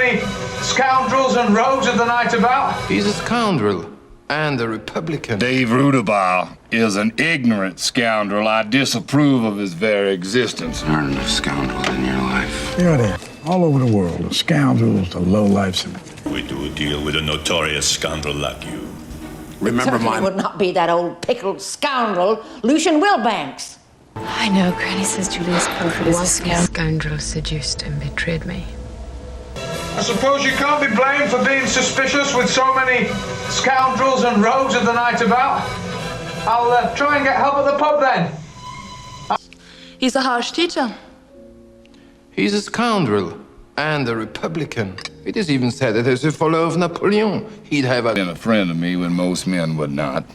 many scoundrels and rogues of the night about? He's a scoundrel and a Republican. Dave Rudabaugh is an ignorant scoundrel. I disapprove of his very existence. There aren't enough scoundrels in your life. Here they are, all over the world, the scoundrels, the lowlifes. We do a deal with a notorious scoundrel like you. Remember Certainly would not be that old pickled scoundrel, Lucian Wilbanks. I know. Granny says Julius Comfort is a scoundrel. Scoundrel seduced and betrayed me. I suppose you can't be blamed for being suspicious with so many scoundrels and rogues of the night about. I'll try and get help at the pub then. He's a harsh teacher. He's a scoundrel and a Republican. It is even said that as a follower of Napoleon, he'd have been a friend of me when most men would not.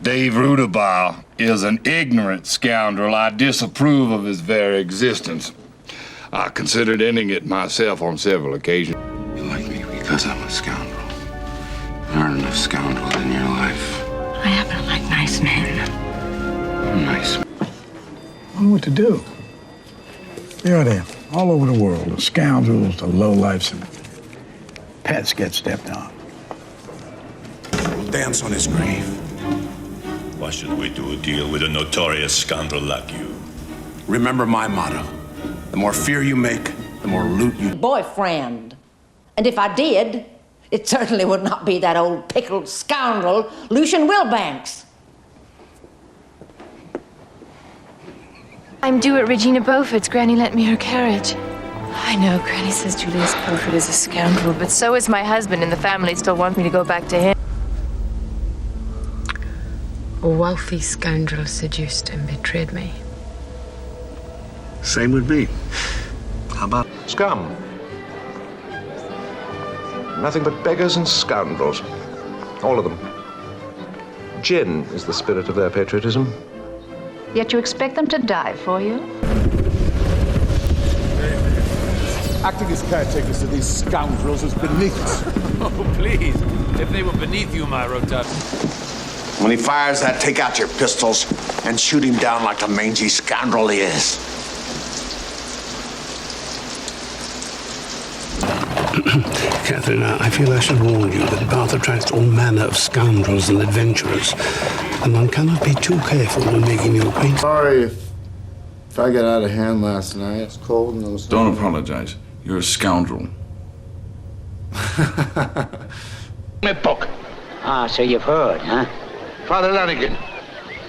Dave Rudabaugh is an ignorant scoundrel. I disapprove of his very existence. I considered ending it myself on several occasions. You like me because I'm a scoundrel. There aren't enough scoundrels in your life. I happen to like nice men. Nice. I don't know what to do. Here they are, all over the world, the scoundrels, the lowlifes, and pets get stepped on. We'll dance on his grave. Why should we do a deal with a notorious scoundrel like you? Remember my motto. The more fear you make, the more loot you... Boyfriend. And if I did, it certainly would not be that old pickled scoundrel, Lucian Wilbanks. I'm due at Regina Beaufort's. Granny lent me her carriage. I know. Granny says Julius Comfort is a scoundrel, but so is my husband, and the family still wants me to go back to him. A wealthy scoundrel seduced and betrayed me. Same with me. How about... Scum. Nothing but beggars and scoundrels. All of them. Gin is the spirit of their patriotism. Yet you expect them to die for you? Acting as caretakers to these scoundrels is beneath us. Oh, please. If they were beneath you, my rotund. When he fires that, take out your pistols and shoot him down like the mangy scoundrel he is. Catherine, I feel I should warn you that Bath attracts all manner of scoundrels and adventurers, and one cannot be too careful when making new acquaintance. Sorry if I got out of hand last night. It's cold and those... Don't apologize. You're a scoundrel. My book. Ah, so you've heard, huh? Father Lanigan,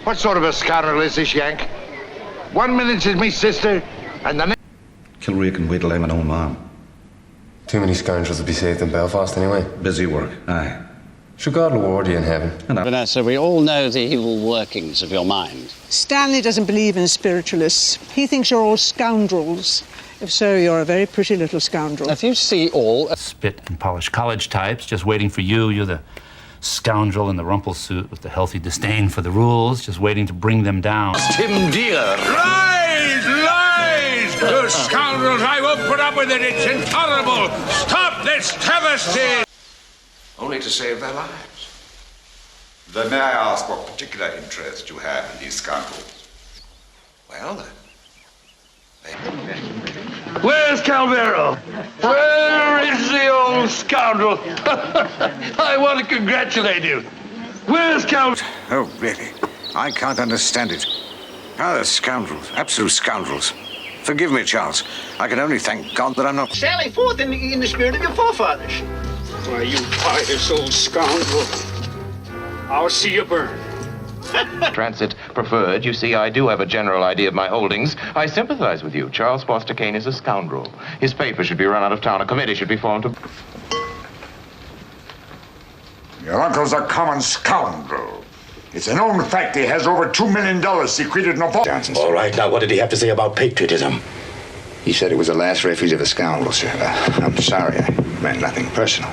what sort of a scoundrel is this Yank? 1 minute is me sister, and the next... Kilrea can wait till I'm an old man. Too many scoundrels to be saved in Belfast anyway. Busy work, aye. Sure, God will reward you in heaven. Vanessa, we all know the evil workings of your mind. Stanley doesn't believe in spiritualists. He thinks you're all scoundrels. If so, you're a very pretty little scoundrel. If you see all... Spit and polished college types just waiting for you. You're the scoundrel in the rumple suit with the healthy disdain for the rules, just waiting to bring them down. Tim Deere. Lies! Lies! You scoundrels, I won't put up with it. It's intolerable. Stop this travesty! Only to save their lives. Then may I ask what particular interest you have in these scoundrels? Well, then. Where's Calvero? Where is the old scoundrel? I want to congratulate you. Where's Calvero? Oh, really? I can't understand it. Ah, they're scoundrels. Absolute scoundrels. Forgive me, Charles. I can only thank God that I'm not... Sally forth in the spirit of your forefathers. Why, you pious old scoundrel. I'll see you burn. Transit preferred. You see, I do have a general idea of my holdings. I sympathize with you. Charles Foster Kane is a scoundrel. His paper should be run out of town. A committee should be formed to... Your uncle's a common scoundrel. It's a known fact he has over $2 million secreted in a vault. All right, now what did he have to say about patriotism? He said it was the last refuge of the scoundrels, sir. I'm sorry, I meant nothing personal.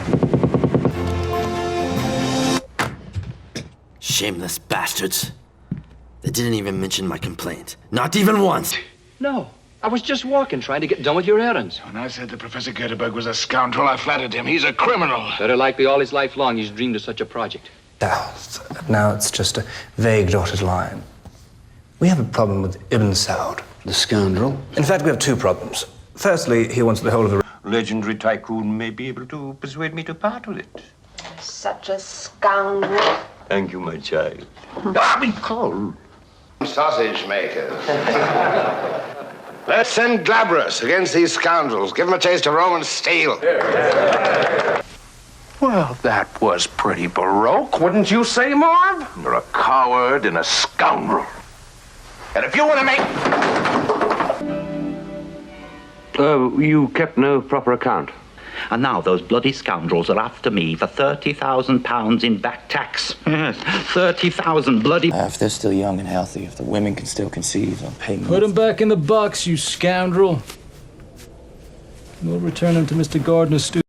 Shameless bastards. They didn't even mention my complaint. Not even once. No, I was just walking, trying to get done with your errands. When I said that Professor Göteborg was a scoundrel, I flattered him. He's a criminal. Better likely all his life long he's dreamed of such a project. Now it's just a vague dotted line. We have a problem with Ibn Saud. The scoundrel? In fact, we have two problems. Firstly, he wants the whole of the... legendary tycoon may be able to persuade me to part with it. Such a scoundrel. Thank you, my child. I'm cold. Sausage makers. Let's send Glabrous against these scoundrels. Give them a taste of Roman steel. Well, that was pretty baroque, wouldn't you say, Marv? You're a coward and a scoundrel. And if you want to make... You kept no proper account. And now those bloody scoundrels are after me for £30,000 in back tax. Yes, 30,000 bloody... If they're still young and healthy, if the women can still conceive, I'll pay more. Put him back in the box, you scoundrel. We'll return him to Mr. Gardner's studio.